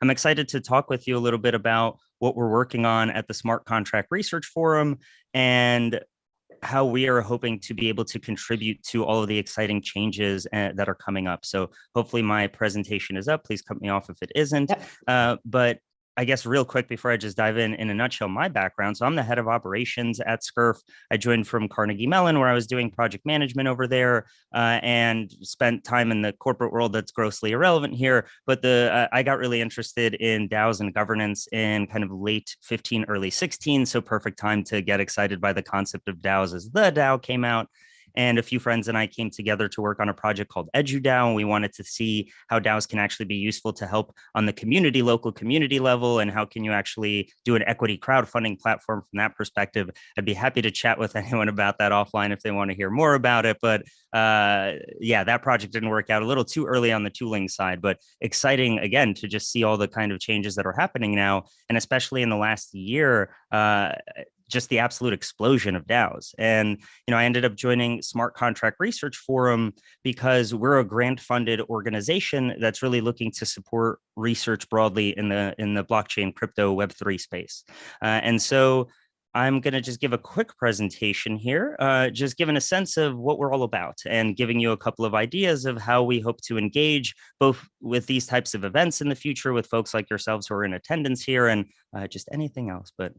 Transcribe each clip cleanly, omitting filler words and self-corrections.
I'm excited to talk with you a little bit about what we're working on at the Smart Contract Research Forum and how we are hoping to be able to contribute to all of the exciting changes that are coming up. So hopefully my presentation is up. Please cut me off if it isn't. But I guess real quick before I just dive in a nutshell, my background. So I'm the head of operations at SCRF. I joined from Carnegie Mellon, where I was doing project management over there, and spent time in the corporate world that's grossly irrelevant here. But I got really interested in DAOs and governance in kind of late 15, early 16. So perfect time to get excited by the concept of DAOs as the DAO came out. And a few friends and I came together to work on a project called EduDAO. And we wanted to see how DAOs can actually be useful to help on the local community level, and how can you actually do an equity crowdfunding platform from that perspective. I'd be happy to chat with anyone about that offline if they want to hear more about it. But yeah, that project didn't work out, a little too early on the tooling side, but exciting again to just see all the kind of changes that are happening now. And especially in the last year, just the absolute explosion of DAOs. And, I ended up joining Smart Contract Research Forum because we're a grant-funded organization that's really looking to support research broadly in the blockchain, crypto, Web3 space. And so I'm going to just give a quick presentation here, just giving a sense of what we're all about and giving you a couple of ideas of how we hope to engage both with these types of events in the future with folks like yourselves who are in attendance here, and just anything else. But,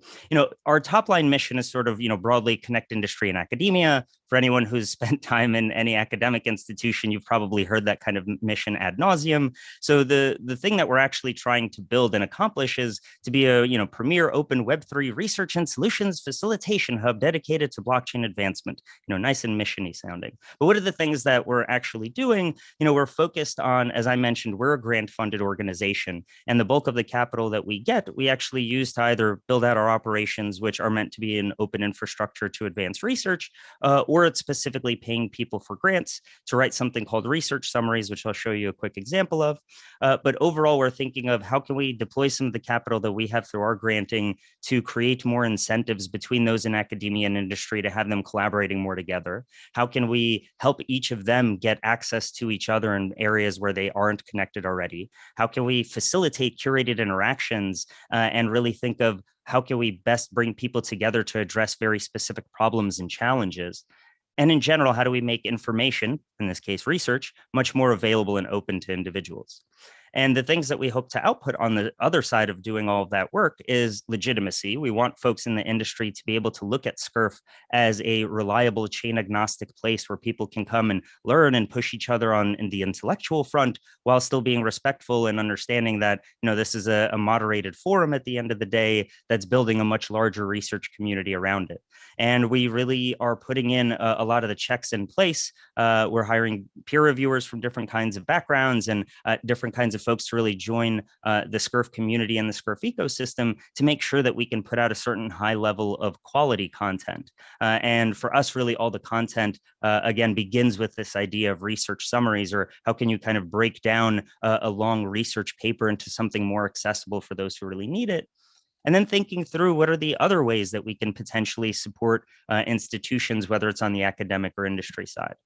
our top line mission is sort of, broadly connect industry and academia. For anyone who's spent time in any academic institution, you've probably heard that kind of mission ad nauseum. So the thing that we're actually trying to build and accomplish is to be a, premier open Web3 research and solutions facilitation hub dedicated to blockchain advancement, nice and mission-y sounding. But what are the things that we're actually doing? We're focused on, as I mentioned, we're a grant-funded organization, and the bulk of the capital that we get, we actually use to either build out our operations, which are meant to be an open infrastructure to advance research, or it's specifically paying people for grants to write something called research summaries, which I'll show you a quick example of. But overall, we're thinking of how can we deploy some of the capital that we have through our granting to create more incentives between those in academia and industry to have them collaborating more together? How can we help each of them get access to each other in areas where they aren't connected already? How can we facilitate curated interactions and really think of how can we best bring people together to address very specific problems and challenges? And in general, how do we make information, in this case, research, much more available and open to individuals? And the things that we hope to output on the other side of doing all of that work is legitimacy. We want folks in the industry to be able to look at SCRF as a reliable chain agnostic place where people can come and learn and push each other on in the intellectual front while still being respectful and understanding that, this is a moderated forum at the end of the day that's building a much larger research community around it. And we really are putting in a lot of the checks in place. We're hiring peer reviewers from different kinds of backgrounds and different kinds of folks to really join the SCRF community and the SCRF ecosystem to make sure that we can put out a certain high level of quality content. And for us, really all the content, again, begins with this idea of research summaries, or how can you kind of break down a long research paper into something more accessible for those who really need it. And then thinking through what are the other ways that we can potentially support institutions, whether it's on the academic or industry side.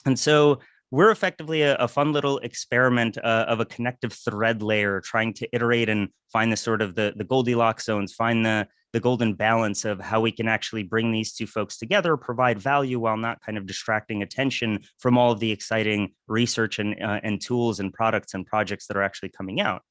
And so we're effectively a fun little experiment of a connective thread layer, trying to iterate and find the sort of the Goldilocks zones, find the golden balance of how we can actually bring these two folks together, provide value while not kind of distracting attention from all of the exciting research and tools and products and projects that are actually coming out.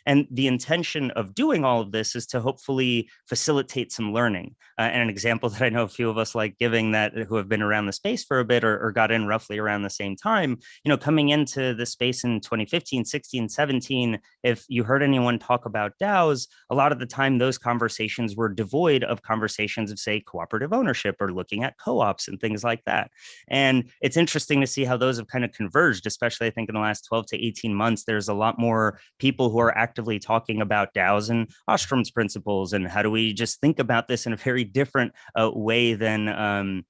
And the intention of doing all of this is to hopefully facilitate some learning. And an example that I know a few of us like giving that who have been around the space for a bit or got in roughly around the same time, coming into the space in 2015, 16, 17, if you heard anyone talk about DAOs, a lot of the time those conversations were devoid of conversations of, say, cooperative ownership or looking at co-ops and things like that. And it's interesting to see how those have kind of converged, especially I think in the last 12 to 18 months, there's a lot more people who are actively talking about DAOs and Ostrom's principles and how do we just think about this in a very different way than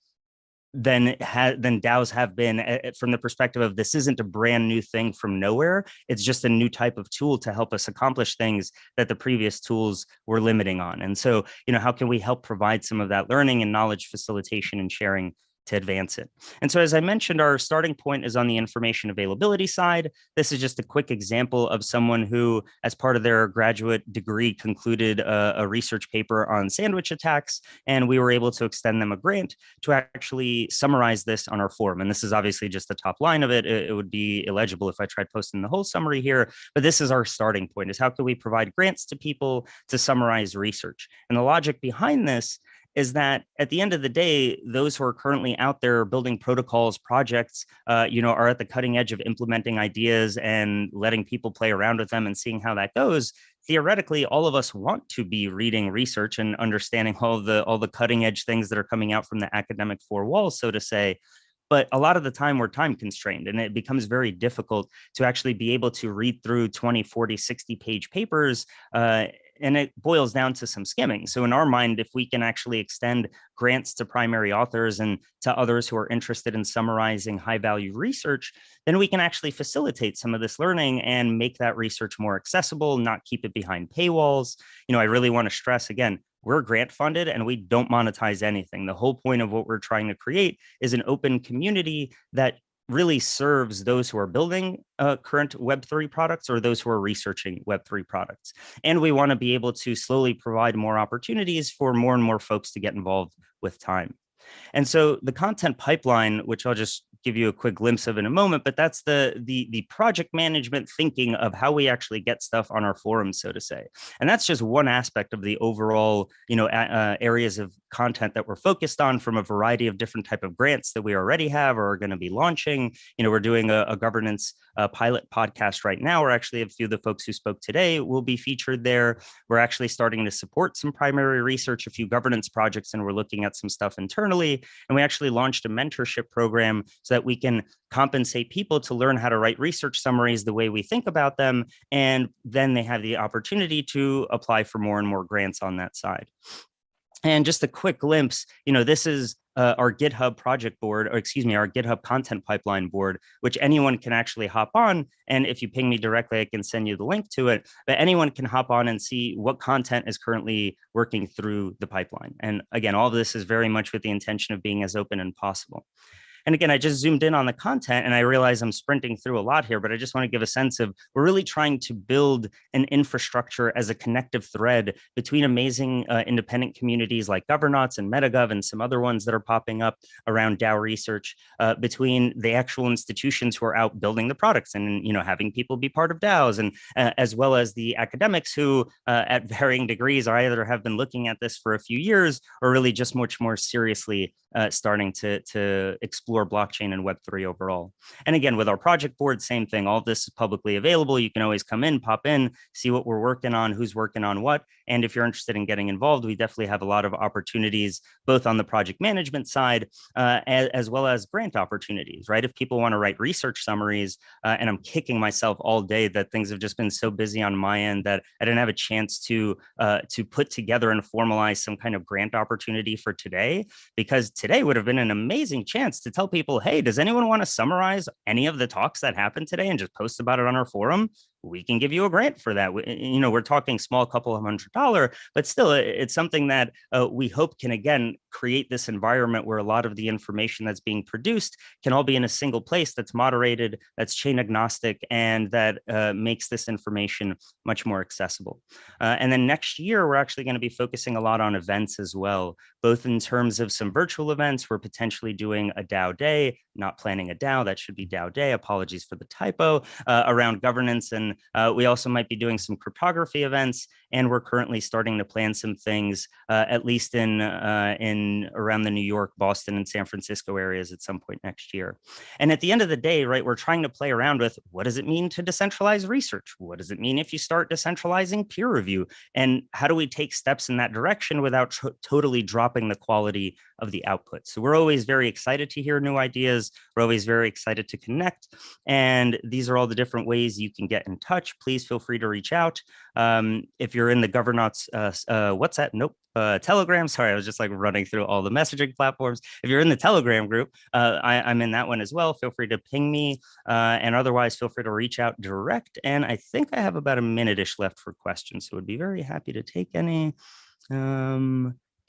DAOs have been from the perspective of this isn't a brand new thing from nowhere. It's just a new type of tool to help us accomplish things that the previous tools were limiting on. And so, how can we help provide some of that learning and knowledge facilitation and sharing advance it. And so, as I mentioned, our starting point is on the information availability side. This is just a quick example of someone who, as part of their graduate degree, concluded a research paper on sandwich attacks, and we were able to extend them a grant to actually summarize this on our forum. And this is obviously just the top line of it. It would be illegible if I tried posting the whole summary here, but this is our starting point: is how can we provide grants to people to summarize research? And the logic behind this is that at the end of the day, those who are currently out there building protocols, projects, are at the cutting edge of implementing ideas and letting people play around with them and seeing how that goes. Theoretically, all of us want to be reading research and understanding all the cutting edge things that are coming out from the academic four walls, so to say. But a lot of the time we're time constrained, and it becomes very difficult to actually be able to read through 20, 40, 60 page papers. And it boils down to some skimming. So in our mind, if we can actually extend grants to primary authors and to others who are interested in summarizing high value research, then we can actually facilitate some of this learning and make that research more accessible, not keep it behind paywalls. I really want to stress again, we're grant funded and we don't monetize anything. The whole point of what we're trying to create is an open community that really serves those who are building current Web3 products or those who are researching Web3 products. And we want to be able to slowly provide more opportunities for more and more folks to get involved with time. And so the content pipeline, which I'll just give you a quick glimpse of in a moment, but that's the project management thinking of how we actually get stuff on our forums, so to say. And that's just one aspect of the overall, areas of content that we're focused on from a variety of different type of grants that we already have or are going to be launching. We're doing a governance pilot podcast right now, where actually a few of the folks who spoke today will be featured there. We're actually starting to support some primary research, a few governance projects, and we're looking at some stuff internally. And we actually launched a mentorship program so that we can compensate people to learn how to write research summaries the way we think about them. And then they have the opportunity to apply for more and more grants on that side. And just a quick glimpse, this is our GitHub project board, or excuse me, our GitHub content pipeline board, which anyone can actually hop on. And if you ping me directly, I can send you the link to it. But anyone can hop on and see what content is currently working through the pipeline. And again, all of this is very much with the intention of being as open as possible. And again, I just zoomed in on the content and I realize I'm sprinting through a lot here, but I just want to give a sense of we're really trying to build an infrastructure as a connective thread between amazing independent communities like Governauts and MetaGov and some other ones that are popping up around DAO research, between the actual institutions who are out building the products and having people be part of DAOs, and as well as the academics who at varying degrees are either have been looking at this for a few years or really just much more seriously starting to explore blockchain and Web3 overall. And again, with our project board, same thing. All of this is publicly available. You can always come in, pop in, see what we're working on, who's working on what. And if you're interested in getting involved, we definitely have a lot of opportunities, both on the project management side, as well as grant opportunities, right? If people want to write research summaries, and I'm kicking myself all day that things have just been so busy on my end that I didn't have a chance to put together and formalize some kind of grant opportunity for today, because today would have been an amazing chance to tell people, hey, does anyone want to summarize any of the talks that happened today and just post about it on our forum? We can give you a grant for that. We're talking small, couple of $100, but still it's something that we hope can, again, create this environment where a lot of the information that's being produced can all be in a single place that's moderated, that's chain agnostic, and that makes this information much more accessible. And then next year, we're actually going to be focusing a lot on events as well, both in terms of some virtual events. We're potentially doing a DAO day, not planning a DAO, that should be DAO day, apologies for the typo, around governance. And we also might be doing some cryptography events, and we're currently starting to plan some things, at least in around the New York, Boston, and San Francisco areas at some point next year. And at the end of the day, right, we're trying to play around with, what does it mean to decentralize research? What does it mean if you start decentralizing peer review? And how do we take steps in that direction without totally dropping the quality of the output? So we're always very excited to hear new ideas. We're always very excited to connect. And these are all the different ways you can get in touch. Please feel free to reach out. If you're in the Governauts, what's that? Nope. Telegram. Sorry, I was just like running through all the messaging platforms. If you're in the Telegram group, I'm in that one as well. Feel free to ping me, and otherwise feel free to reach out direct. And I think I have about a minute-ish left for questions, so would be very happy to take any.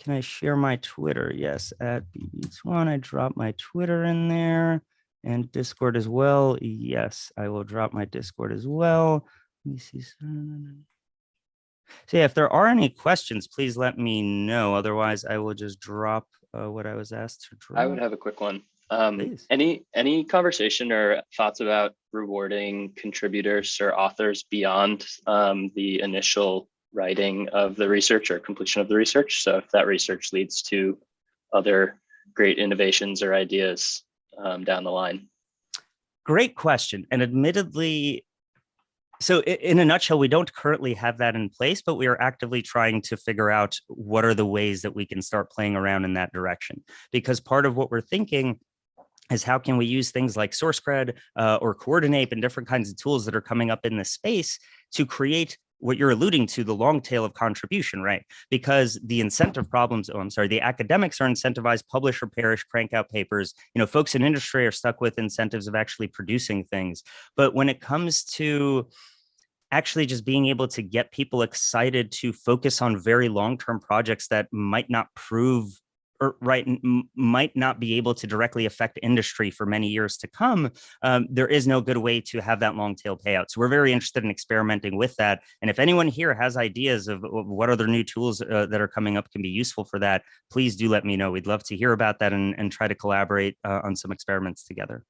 can I share my Twitter? Yes, at BB1. I drop my Twitter in there and Discord as well. Yes, I will drop my Discord as well. Let me see. So yeah, if there are any questions, please let me know. Otherwise, I will just drop what I was asked to drop. I would have a quick one. Please. Any conversation or thoughts about rewarding contributors or authors beyond the initial writing of the research or completion of the research? So if that research leads to other great innovations or ideas down the line. Great question. And admittedly, so in a nutshell, we don't currently have that in place, but we are actively trying to figure out what are the ways that we can start playing around in that direction. Because part of what we're thinking is how can we use things like SourceCred or Coordinate and different kinds of tools that are coming up in this space to create what you're alluding to, the long tail of contribution, right? Because the incentive problems, the academics are incentivized, publish or perish, crank out papers. Folks in industry are stuck with incentives of actually producing things. But when it comes to actually just being able to get people excited to focus on very long-term projects that might not prove might not be able to directly affect industry for many years to come, there is no good way to have that long tail payout. So we're very interested in experimenting with that. And if anyone here has ideas of what other new tools that are coming up can be useful for that, please do let me know. We'd love to hear about that and try to collaborate on some experiments together.